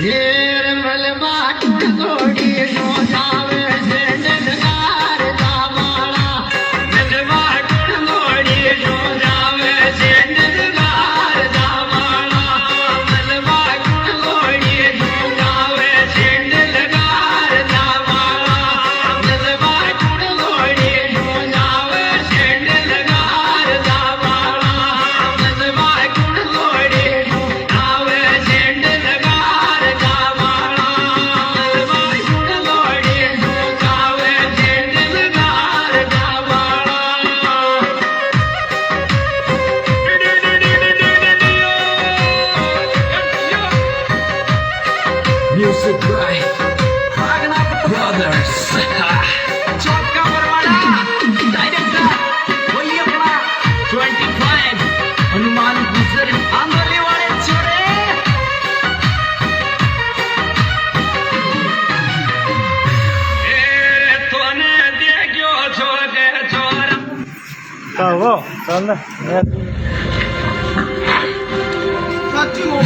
Hair મલમાં toddy નો જાવે છે ડંડકાર જાવાળા મલમાં toddy નો જાવે છે ડંડકાર જાવાળા મલમાં ટોડી નો જાવે છે ડંડકાર જાવાળા મલમાં ટોડી નો જાવે છે ડંડકાર જાવાળા મલમાં ટોડી નો આવે છે ડંડકાર Music by Brothers. ચોક્કા Parvala director વહી આપણા 25 હનુમાન ગુજર આંગળી વાળે છોરે એ તોને દેખ્યો છો કે છોરા वो चल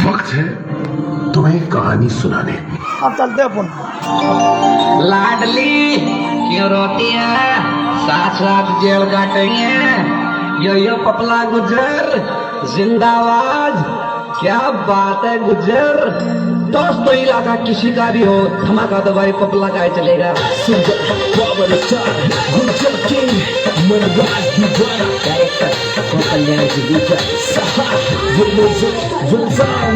वक्त है तुम्हें एक कहानी सुनाने अब चलते अपन लाडली क्यों रोती है साथ साथ जेल काटेंगे यो पपला गुजर जिंदाबाद क्या बात है गुजर दोस्तों इलाका किसी का भी हो धमाका तो भाई पपला का ही चलेगा Gujar King, Merwaz Gibran, director Kalyan ji Gujar Sahar, Wilson,